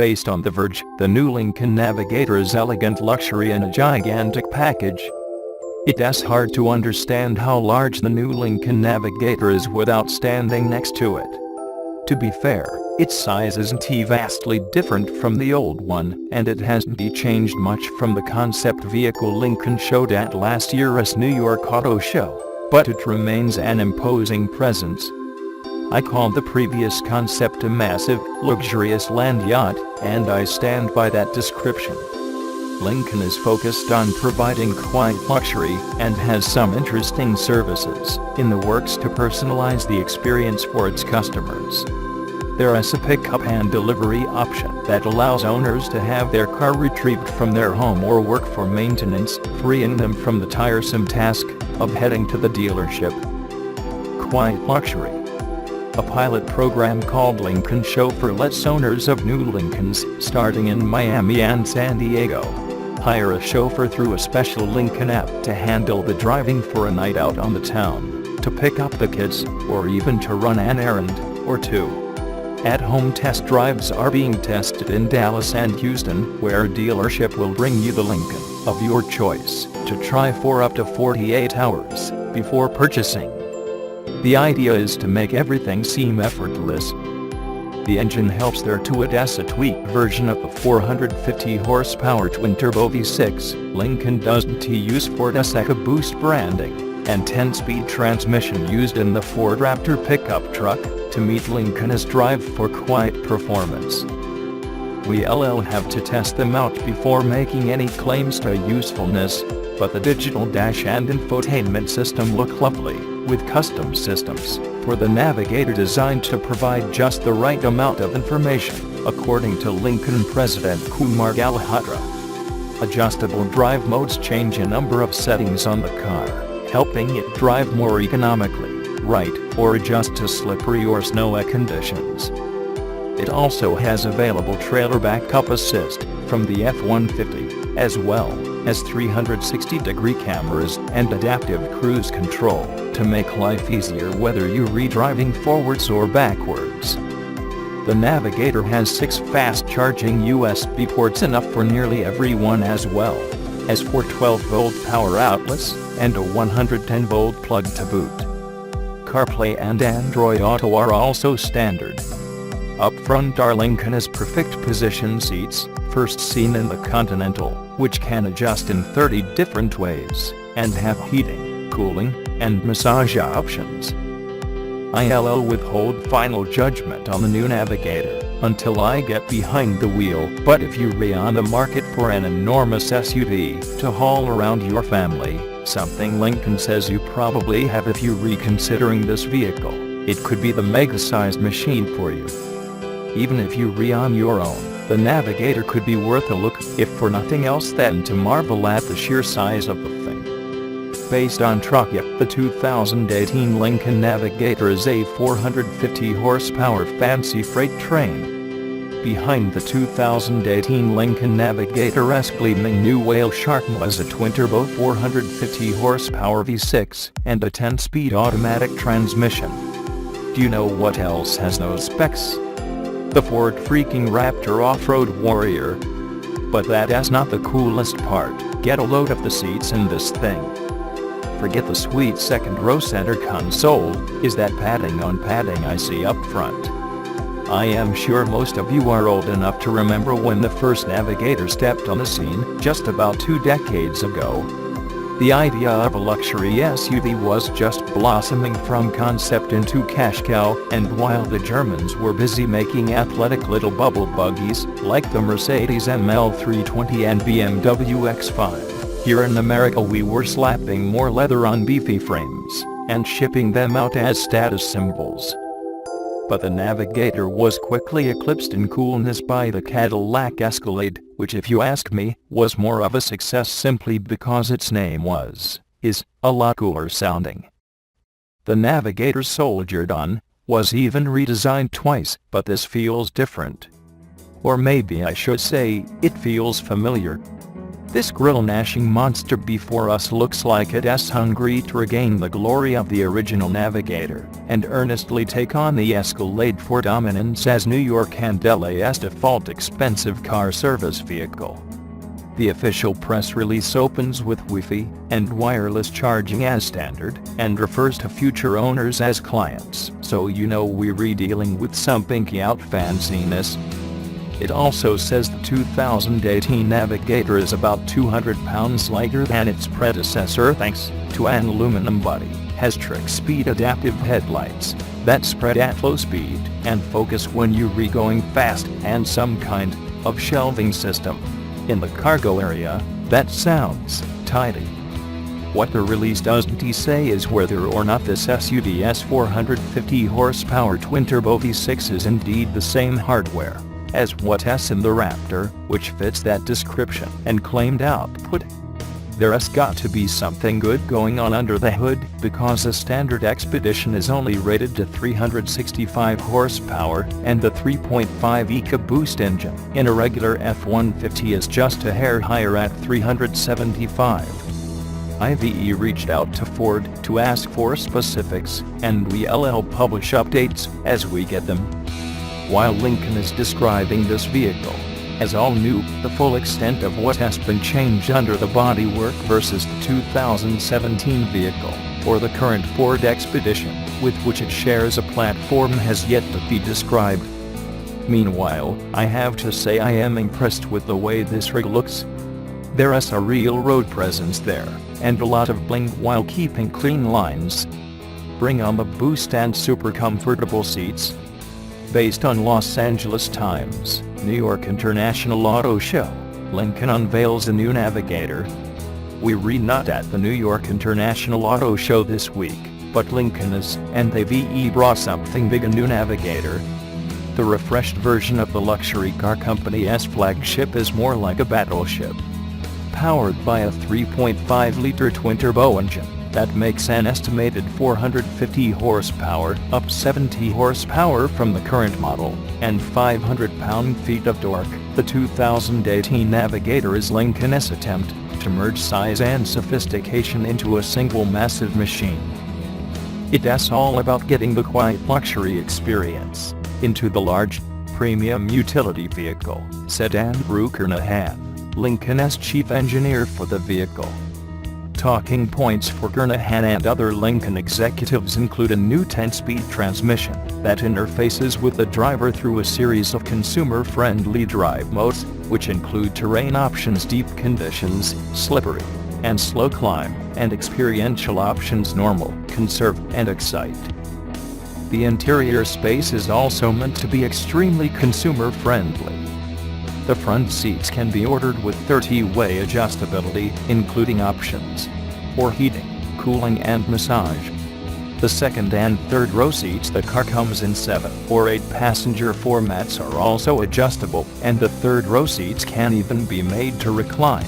Based on The Verge, the new Lincoln Navigator is elegant luxury in a gigantic package. It's hard to understand how large the new Lincoln Navigator is without standing next to it. To be fair, its size isn't vastly different from the old one, and it hasn't changed much from the concept vehicle Lincoln showed at last year's New York Auto Show, but it remains an imposing presence. I called the previous concept a massive, luxurious land yacht, and I stand by that description. Lincoln is focused on providing quiet luxury and has some interesting services in the works to personalize the experience for its customers. There is a pickup and delivery option that allows owners to have their car retrieved from their home or work for maintenance, freeing them from the tiresome task of heading to the dealership. Quiet luxury. A pilot program called Lincoln Chauffeur lets owners of new Lincolns, starting in Miami and San Diego, hire a chauffeur through a special Lincoln app to handle the driving for a night out on the town, to pick up the kids, or even to run an errand or two. At-home test drives are being tested in Dallas and Houston, where a dealership will bring you the Lincoln of your choice to try for up to 48 hours before purchasing. The idea is to make everything seem effortless. The engine helps there to it as a tweaked version of the 450 horsepower twin-turbo V6 Lincoln doesn't use Ford's EcoBoost branding and 10-speed transmission used in the Ford Raptor pickup truck to meet Lincoln's drive for quiet performance. We'll have to test them out before making any claims to usefulness, but the digital dash and infotainment system look lovely, with custom systems for the Navigator designed to provide just the right amount of information, according to Lincoln President Kumar Galhotra. Adjustable drive modes change a number of settings on the car, helping it drive more economically, right, or adjust to slippery or snowy conditions. It also has available trailer backup assist from the F-150, as well as 360-degree cameras and adaptive cruise control to make life easier whether you're driving forwards or backwards. The Navigator has 6 fast-charging USB ports, enough for nearly everyone, as well as 4 12-volt power outlets and a 110-volt plug to boot. CarPlay and Android Auto are also standard. Up front are Lincoln's perfect position seats, first seen in the Continental, which can adjust in 30 different ways, and have heating, cooling, and massage options. I'll withhold final judgment on the new Navigator until I get behind the wheel, but if you're on the market for an enormous SUV to haul around your family, something Lincoln says you probably have if you're reconsidering this vehicle, it could be the mega-sized machine for you. Even if you're on your own, the Navigator could be worth a look, if for nothing else than to marvel at the sheer size of the thing. Based on truck yacht, the 2018 Lincoln Navigator is a 450 horsepower fancy freight train. Behind the 2018 Lincoln Navigator's gleaming new whale shark was a twin-turbo 450 horsepower V6 and a 10-speed automatic transmission. Do you know what else has those specs? The Ford freaking Raptor Off-Road Warrior. But that's not the coolest part. Get a load of the seats in this thing. Forget the sweet second-row center console, is that padding on padding I see up front. I am sure most of you are old enough to remember when the first Navigator stepped on the scene, just about 2 decades ago. The idea of a luxury SUV was just blossoming from concept into cash cow, and while the Germans were busy making athletic little bubble buggies, like the Mercedes ML320 and BMW X5, here in America we were slapping more leather on beefy frames, and shipping them out as status symbols. But the Navigator was quickly eclipsed in coolness by the Cadillac Escalade, which, if you ask me, was more of a success simply because its name is a lot cooler sounding. The Navigator soldiered on, was even redesigned twice, but this feels different. Or maybe I should say, it feels familiar. This grill-gnashing monster before us looks like it's hungry to regain the glory of the original Navigator, and earnestly take on the Escalade for dominance as New York and LA's default expensive car service vehicle. The official press release opens with Wi-Fi and wireless charging as standard, and refers to future owners as clients, so you know we're dealing with some pinky out fanciness. It also says the 2018 Navigator is about 200 pounds lighter than its predecessor thanks to an aluminum body, has trick-speed adaptive headlights that spread at low speed and focus when you're going fast, and some kind of shelving system in the cargo area that sounds tidy. What the release doesn't say is whether or not this SUV's 450 horsepower twin-turbo V6 is indeed the same hardware as what's in the Raptor, which fits that description and claimed output. There's got to be something good going on under the hood, because a standard Expedition is only rated to 365 horsepower, and the 3.5 EcoBoost engine in a regular F-150 is just a hair higher at 375. IVE reached out to Ford to ask for specifics, and we'll publish updates as we get them. While Lincoln is describing this vehicle as all new, the full extent of what has been changed under the bodywork versus the 2017 vehicle, or the current Ford Expedition, with which it shares a platform, has yet to be described. Meanwhile, I have to say I am impressed with the way this rig looks. There is a real road presence there, and a lot of bling while keeping clean lines. Bring on the boost and super comfortable seats. Based on Los Angeles Times, New York International Auto Show, Lincoln unveils a new Navigator. We read not at the New York International Auto Show this week, but Lincoln is, and they've brought something big, a new Navigator. The refreshed version of the luxury car company's flagship is more like a battleship. Powered by a 3.5-liter twin-turbo engine that makes an estimated 450 horsepower, up 70 horsepower from the current model, and 500 pound-feet of torque, the 2018 Navigator is Lincoln's attempt to merge size and sophistication into a single massive machine. It's all about getting the quiet luxury experience into the large, premium utility vehicle, said Andrew Kernahan, Lincoln's chief engineer for the vehicle. Talking points for Kernahan and other Lincoln executives include a new 10-speed transmission that interfaces with the driver through a series of consumer-friendly drive modes, which include terrain options, deep conditions, slippery, and slow climb, and experiential options, normal, conserve, and excite. The interior space is also meant to be extremely consumer-friendly. The front seats can be ordered with 30-way adjustability, including options for heating, cooling, and massage. The second and third row seats, the car comes in 7 or 8 passenger formats, are also adjustable, and the third row seats can even be made to recline.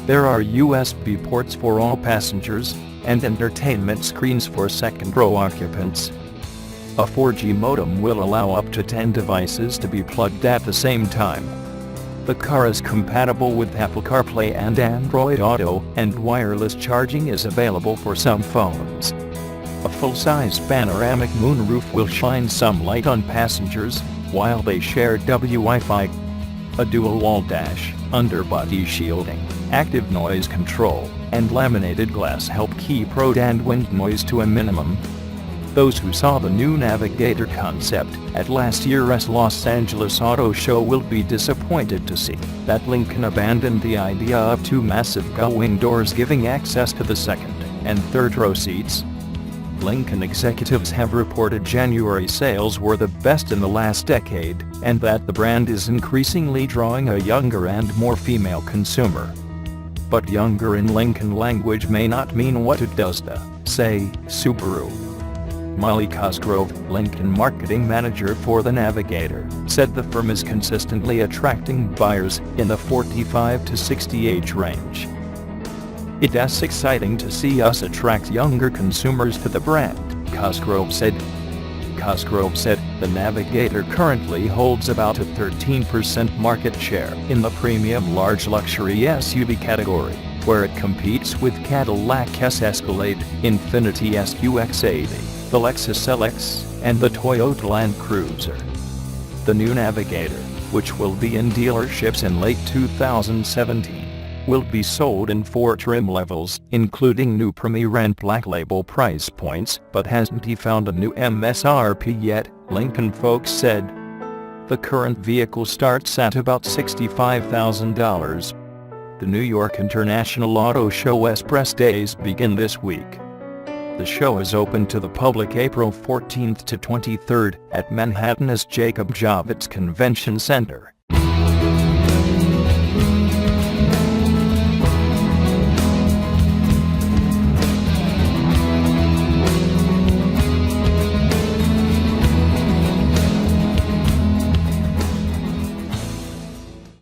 There are USB ports for all passengers, and entertainment screens for second row occupants. A 4G modem will allow up to 10 devices to be plugged at the same time. The car is compatible with Apple CarPlay and Android Auto, and wireless charging is available for some phones. A full-size panoramic moonroof will shine some light on passengers while they share Wi-Fi. A dual-wall dash, underbody shielding, active noise control, and laminated glass help keep road and wind noise to a minimum. Those who saw the new Navigator concept at last year's Los Angeles Auto Show will be disappointed to see that Lincoln abandoned the idea of 2 massive gull-wing doors giving access to the second and third row seats. Lincoln executives have reported January sales were the best in the last decade, and that the brand is increasingly drawing a younger and more female consumer. But younger in Lincoln language may not mean what it does to, say, Subaru. Molly Cosgrove, Lincoln marketing manager for the Navigator, said the firm is consistently attracting buyers in the 45 to 60 age range. It's exciting to see us attract younger consumers to the brand, Cosgrove said. Cosgrove said, the Navigator currently holds about a 13% market share in the premium large luxury SUV category, where it competes with Cadillac Escalade, Infiniti SQX80, the Lexus LX, and the Toyota Land Cruiser. The new Navigator, which will be in dealerships in late 2017, will be sold in 4 trim levels, including new Premier and Black Label price points, but hasn't found a new MSRP yet, Lincoln folks said. The current vehicle starts at about $65,000. The New York International Auto Show's press days begin this week. The show is open to the public April 14th to 23rd at Manhattan's Jacob Javits Convention Center.